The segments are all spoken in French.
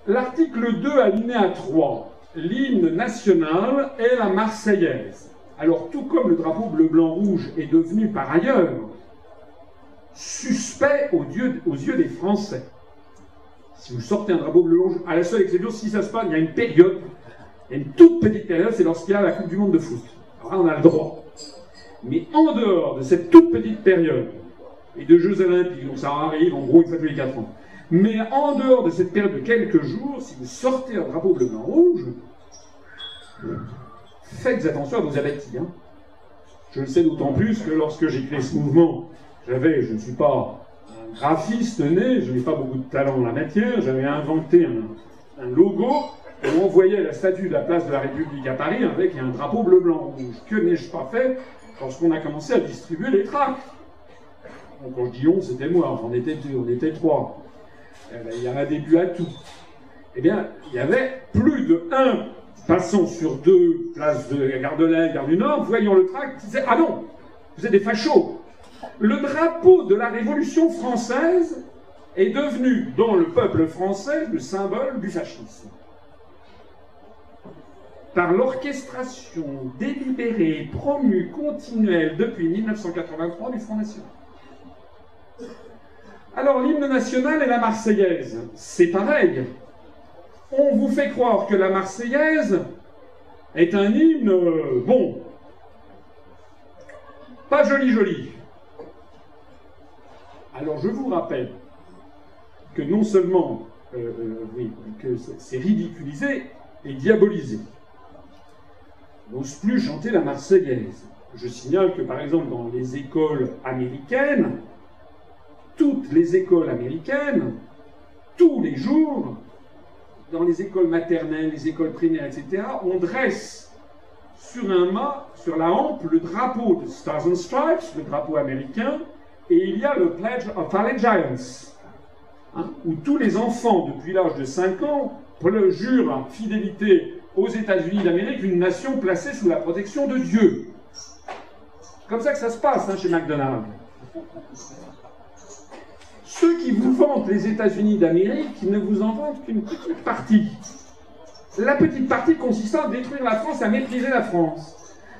L'article 2, alinéa 3, l'hymne national est la Marseillaise. Alors, tout comme le drapeau bleu-blanc-rouge est devenu par ailleurs suspect aux yeux des Français. Si vous sortez un drapeau bleu-blanc-rouge, à la seule exception, si ça se passe, il y a une période, il y a une toute petite période, c'est lorsqu'il y a la Coupe du Monde de foot. Alors là, on a le droit. Mais en dehors de cette toute petite période, et de Jeux Olympiques, donc ça arrive en gros une fois tous les 4 ans, mais en dehors de cette période de quelques jours, si vous sortez un drapeau bleu-blanc-rouge, faites attention à vos abattis. Hein. Je le sais d'autant plus que lorsque j'ai créé ce mouvement, je ne suis pas un graphiste né, je n'ai pas beaucoup de talent en la matière, j'avais inventé un logo, et on voyait la statue de la place de la République à Paris avec un drapeau bleu-blanc-rouge. Que n'ai-je pas fait lorsqu'on a commencé à distribuer les tracts? Donc, quand je dis on, c'était moi, on était 3. Il y a un début à tout. Eh bien, il y avait plus de 1 passant sur 2 places de la gare de l'Est, gare du Nord, voyant le tract, qui disait « Ah non, vous êtes des fachos !» Le drapeau de la Révolution française est devenu, dans le peuple français, le symbole du fascisme. Par l'orchestration délibérée, promue, continuelle depuis 1983 du Front National. Alors, l'hymne national et la Marseillaise, c'est pareil. On vous fait croire que la Marseillaise est un hymne, bon, pas joli. Alors, je vous rappelle que non seulement que c'est ridiculisé et diabolisé. On n'ose plus chanter la Marseillaise. Je signale que, par exemple, dans les écoles américaines, toutes les écoles américaines, tous les jours, dans les écoles maternelles, les écoles primaires, etc., on dresse sur un mât, sur la hampe, le drapeau de Stars and Stripes, le drapeau américain, et il y a le Pledge of Allegiance, hein, où tous les enfants, depuis l'âge de 5 ans, jurent en fidélité aux États-Unis d'Amérique, une nation placée sous la protection de Dieu. C'est comme ça que ça se passe hein, chez McDonald's. Ceux qui vous vantent les États-Unis d'Amérique ne vous en vantent qu'une petite partie. La petite partie consistant à détruire la France, à mépriser la France.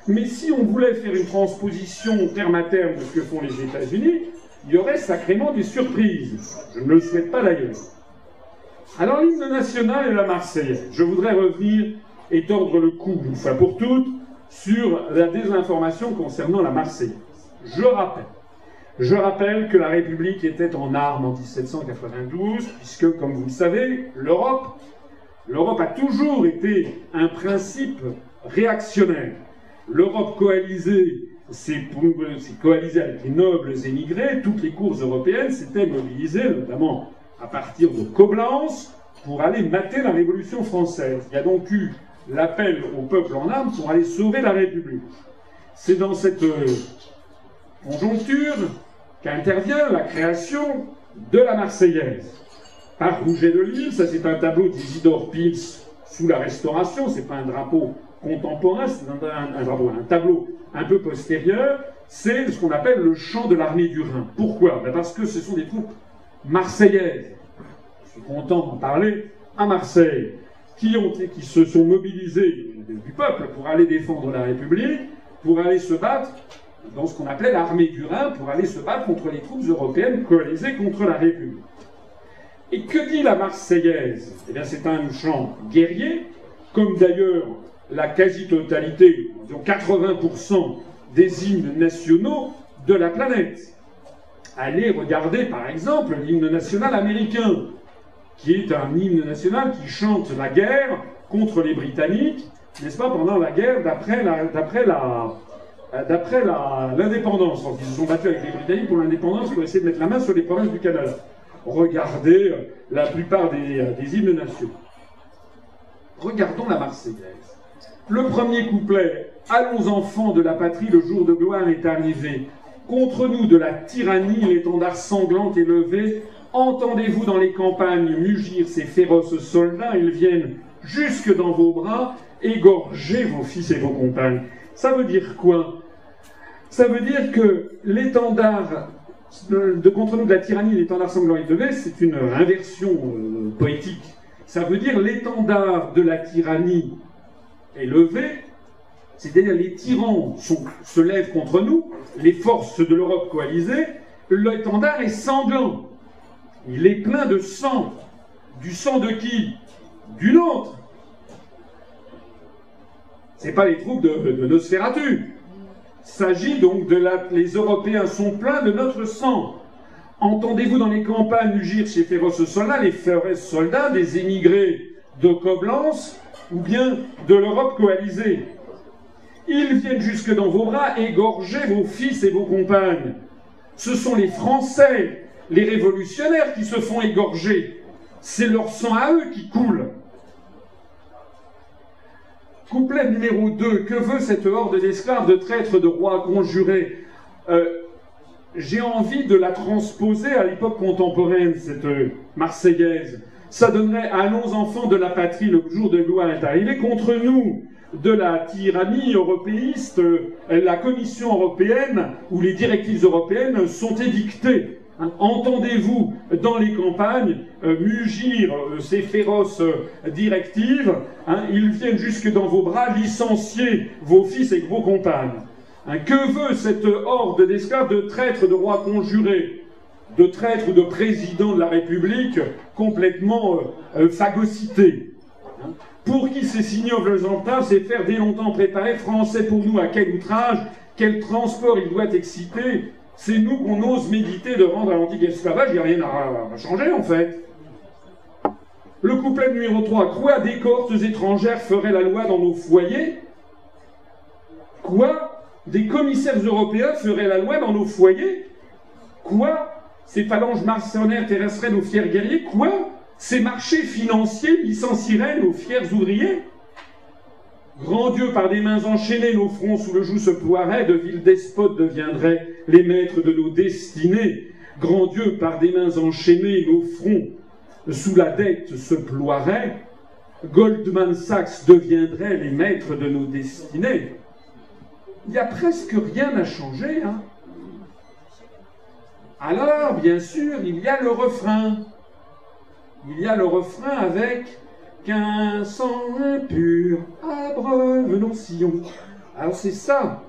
Mais si on voulait faire une transposition terme à terme de ce que font les États-Unis, il y aurait sacrément des surprises. Je ne le souhaite pas d'ailleurs. Alors l'hymne national et la Marseillaise. Je voudrais revenir et tordre le cou, une fois pour toutes, sur la désinformation concernant la Marseillaise. Je rappelle que la République était en armes en 1792, puisque, comme vous le savez, l'Europe a toujours été un principe réactionnaire. L'Europe coalisée, c'est coalisée avec les nobles émigrés, toutes les cours européennes s'étaient mobilisées, notamment à partir de Coblence, pour aller mater la Révolution française. Il y a donc eu l'appel au peuple en armes pour aller sauver la République. C'est dans cette conjoncture qu'intervient la création de la Marseillaise. Par Rouget de Lille, ça c'est un tableau d'Isidore Pils sous la Restauration, c'est pas un drapeau contemporain, c'est un tableau un peu postérieur, c'est ce qu'on appelle le chant de l'armée du Rhin. Pourquoi? Parce que ce sont des troupes marseillaises, je suis content d'en parler, à Marseille, qui se sont mobilisés du peuple pour aller défendre la République, pour aller se battre dans ce qu'on appelait l'armée du Rhin, pour aller se battre contre les troupes européennes coalisées contre la République. Et que dit la Marseillaise? Eh bien, c'est un chant guerrier, comme d'ailleurs la quasi-totalité, disons 80% des hymnes nationaux de la planète. Allez regarder, par exemple, l'hymne national américain, qui est un hymne national qui chante la guerre contre les Britanniques, n'est-ce pas, pendant la guerre d'après l'indépendance. Ils se sont battus avec les Britanniques pour l'indépendance pour essayer de mettre la main sur les provinces du Canada. Regardez la plupart des hymnes nationaux. Regardons la Marseillaise. Le premier couplet, « Allons enfants de la patrie, le jour de gloire est arrivé. Contre nous de la tyrannie, l'étendard sanglant est levé. Entendez-vous dans les campagnes mugir ces féroces soldats, ils viennent jusque dans vos bras, égorger vos fils et vos compagnes. » Ça veut dire quoi? Ça veut dire que l'étendard contre nous de la tyrannie, l'étendard sanglant est levé, c'est une inversion poétique ça veut dire l'étendard de la tyrannie est levé, c'est-à-dire les tyrans se lèvent contre nous, les forces de l'Europe coalisée, l'étendard est sanglant. Il est plein de sang. Du sang de qui? Du nôtre. Ce n'est pas les troupes de Nosferatu. Il s'agit donc les Européens sont pleins de notre sang. Entendez-vous dans les campagnes mugir ces féroces soldats, les féroces soldats des émigrés de Coblence ou bien de l'Europe coalisée? Ils viennent jusque dans vos bras égorger vos fils et vos compagnes. Ce sont les Français, les révolutionnaires qui se font égorger. C'est leur sang à eux qui coule. Couplet numéro 2. Que veut cette horde d'esclaves, de traîtres, de rois conjurés? J'ai envie de la transposer à l'époque contemporaine, cette Marseillaise. Ça donnerait « Allons enfants de la patrie, le jour de gloire est arrivé » contre nous, de la tyrannie européiste, la Commission européenne ou les directives européennes sont édictées. Entendez-vous dans les campagnes mugir ces féroces directives, ils viennent jusque dans vos bras licencier vos fils et vos compagnes. Que veut cette horde d'esclaves, de traîtres, de rois conjurés, de traîtres ou de présidents de la République complètement phagocytés? Pour qui ces signobles entaves, c'est faire dès longtemps préparer, Français pour nous, à quel outrage, quel transport il doit exciter? C'est nous qu'on ose méditer de rendre à l'antique esclavage, il n'y a rien à changer en fait. Le couplet numéro 3, quoi des cohortes étrangères feraient la loi dans nos foyers? Quoi? Des commissaires européens feraient la loi dans nos foyers? Quoi? Ces phalanges mercenaires terrasseraient nos fiers guerriers? Quoi? Ces marchés financiers licencieraient nos fiers ouvriers? Grand Dieu, par des mains enchaînées, nos fronts sous le joug se ploieraient, de vils despotes deviendraient les maîtres de nos destinées. Grand Dieu, par des mains enchaînées, nos fronts sous la dette se ploieraient. Goldman Sachs deviendrait les maîtres de nos destinées. Il n'y a presque rien à changer, hein. Alors, bien sûr, il y a le refrain. Il y a le refrain avec qu'un sang impur abreuve nos sillons. Alors c'est ça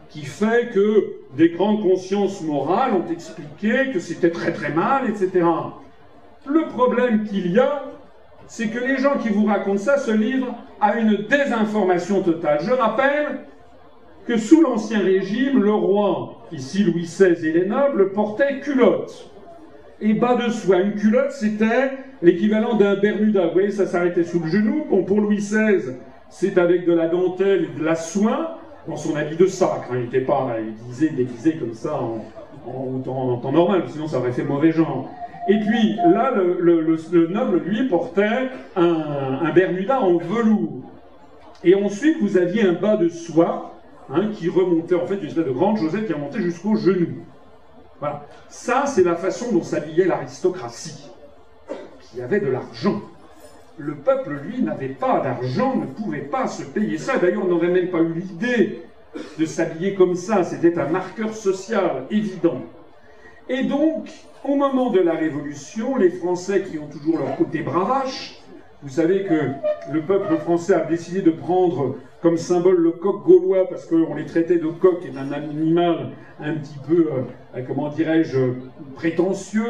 qui fait que des grandes consciences morales ont expliqué que c'était très très mal, etc. Le problème qu'il y a, c'est que les gens qui vous racontent ça se livrent à une désinformation totale. Je rappelle que sous l'Ancien Régime, le roi, ici Louis XVI et les nobles, portaient culottes. Et bas de soie, une culotte, c'était l'équivalent d'un Bermuda. Vous voyez, ça s'arrêtait sous le genou. Bon, pour Louis XVI, c'est avec de la dentelle et de la soie, dans son habit de sacre. Il n'était pas déguisé comme ça en temps normal, sinon ça aurait fait mauvais genre. Et puis là, le noble, lui, portait un Bermuda en velours. Et ensuite, vous aviez un bas de soie, qui remontait, en fait, une espèce de grande chaussette qui remontait jusqu'au genou. Voilà. Ça, c'est la façon dont s'habillait l'aristocratie, qui avait de l'argent. Le peuple, lui, n'avait pas d'argent, ne pouvait pas se payer ça. D'ailleurs, on n'aurait même pas eu l'idée de s'habiller comme ça. C'était un marqueur social évident. Et donc, au moment de la Révolution, les Français qui ont toujours leur côté bravache, vous savez que le peuple français a décidé de prendre comme symbole le coq gaulois parce qu'on les traitait de coq et d'un animal un petit peu, comment dirais-je, prétentieux,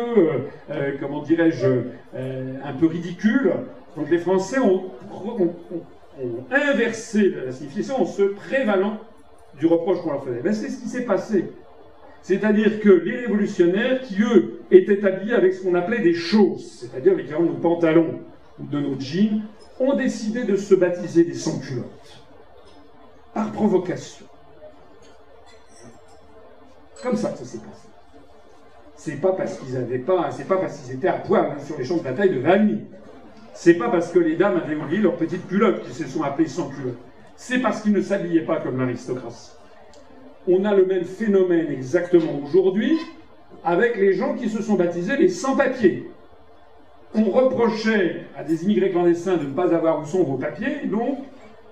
comment dirais-je, un peu ridicule. Donc les Français ont inversé la signification en se prévalant du reproche qu'on leur faisait. Ben, c'est ce qui s'est passé. C'est-à-dire que les révolutionnaires, qui eux étaient habillés avec ce qu'on appelait des chausses, c'est-à-dire l'équivalent de nos pantalons ou de nos jeans, ont décidé de se baptiser des sans-culottes. Par provocation. Comme ça que ça s'est passé. C'est pas parce qu'ils avaient pas, c'est pas parce qu'ils étaient à poil sur les champs de bataille de Valmy. C'est pas parce que les dames avaient oublié leurs petites culottes qu'ils se sont appelés sans-culottes. C'est parce qu'ils ne s'habillaient pas comme l'aristocratie. On a le même phénomène exactement aujourd'hui avec les gens qui se sont baptisés les sans-papiers. On reprochait à des immigrés clandestins de ne pas avoir où sont vos papiers, et donc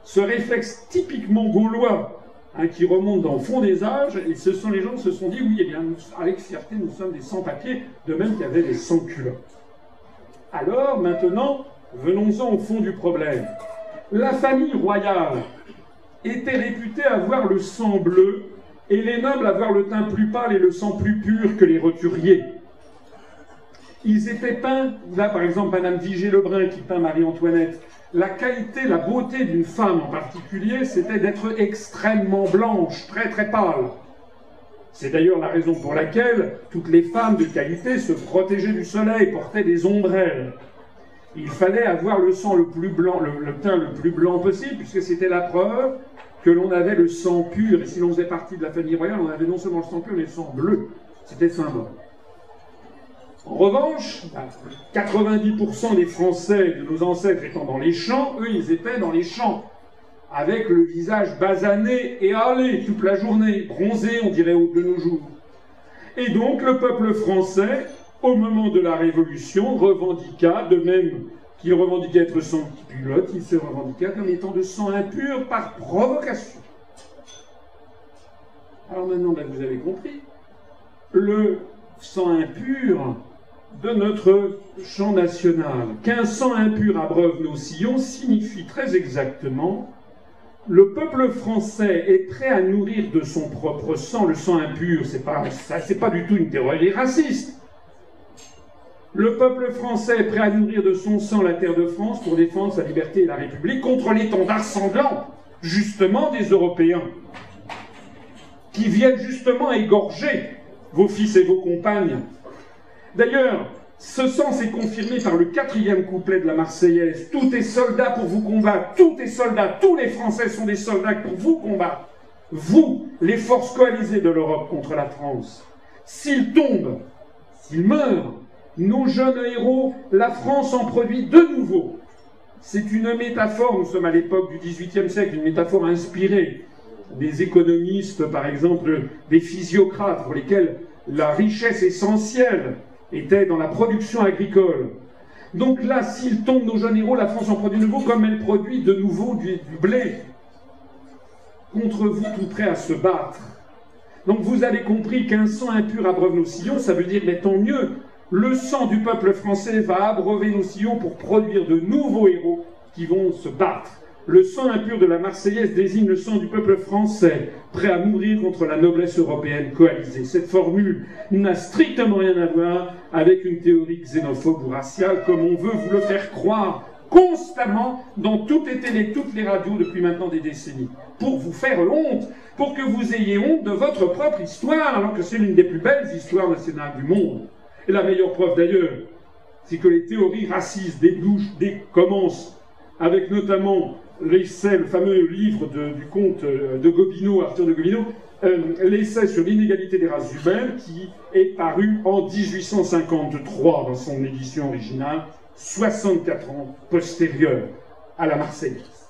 ce réflexe typiquement gaulois qui remonte dans le fond des âges, et les gens se sont dit, oui, eh bien, nous, avec fierté, nous sommes des sans-papiers, de même qu'il y avait des sans-culottes. Alors, maintenant, Venons-en au fond du problème. La famille royale était réputée avoir le sang bleu et les nobles avoir le teint plus pâle et le sang plus pur que les roturiers. Ils étaient peints, là par exemple Madame Vigée-Lebrun qui peint Marie-Antoinette, la qualité, la beauté d'une femme en particulier, c'était d'être extrêmement blanche, très très pâle. C'est d'ailleurs la raison pour laquelle toutes les femmes de qualité se protégeaient du soleil, portaient des ombrelles. Il fallait avoir le sang le plus blanc, le teint le plus blanc possible, puisque c'était la preuve que l'on avait le sang pur. Et si l'on faisait partie de la famille royale, on avait non seulement le sang pur, mais le sang bleu. C'était symbole. En revanche, 90% des Français de nos ancêtres étant dans les champs, eux, ils étaient dans les champs, avec le visage basané et hâlé toute la journée, bronzé, on dirait, de nos jours. Et donc, le peuple français, au moment de la Révolution, revendiqua, de même qu'il revendiquait être sans culotte, il se revendiqua comme étant de sang impur par provocation. Alors maintenant, ben, vous avez compris, le sang impur de notre chant national. Qu'un sang impur abreuve nos sillons signifie très exactement le peuple français est prêt à nourrir de son propre sang le sang impur. C'est pas du tout une théorie raciste. Le peuple français est prêt à nourrir de son sang la terre de France pour défendre sa liberté et la République contre l'étendard sanglant, justement, des Européens, qui viennent justement égorger vos fils et vos compagnes. D'ailleurs, ce sens est confirmé par le 4e couplet de la Marseillaise. Tout est soldat pour vous combattre, tout est soldat, tous les Français sont des soldats pour vous combattre. Vous, les forces coalisées de l'Europe contre la France. S'ils tombent, s'ils meurent, nos jeunes héros, la France en produit de nouveau. C'est une métaphore, nous sommes à l'époque du XVIIIe siècle, une métaphore inspirée des économistes, par exemple, des physiocrates, pour lesquels la richesse essentielle était dans la production agricole. Donc là, s'ils tombent, nos jeunes héros, la France en produit de nouveau, comme elle produit de nouveau du blé. Contre vous, tout prêt à se battre. Donc vous avez compris qu'un sang impur abreuve nos sillons, ça veut dire, mais tant mieux, le sang du peuple français va abreuver nos sillons pour produire de nouveaux héros qui vont se battre. Le sang impur de la Marseillaise désigne le sang du peuple français, prêt à mourir contre la noblesse européenne coalisée. Cette formule n'a strictement rien à voir avec une théorie xénophobe ou raciale, comme on veut vous le faire croire constamment dans toutes les télés, toutes les radios depuis maintenant des décennies, pour vous faire honte, pour que vous ayez honte de votre propre histoire, alors que c'est l'une des plus belles histoires nationales du monde. Et la meilleure preuve d'ailleurs, c'est que les théories racistes commencent avec notamment l'essai, le fameux livre du comte de Gobineau, Arthur de Gobineau, l'essai sur l'inégalité des races humaines, qui est paru en 1853 dans son édition originale, 64 ans postérieure à la Marseillaise.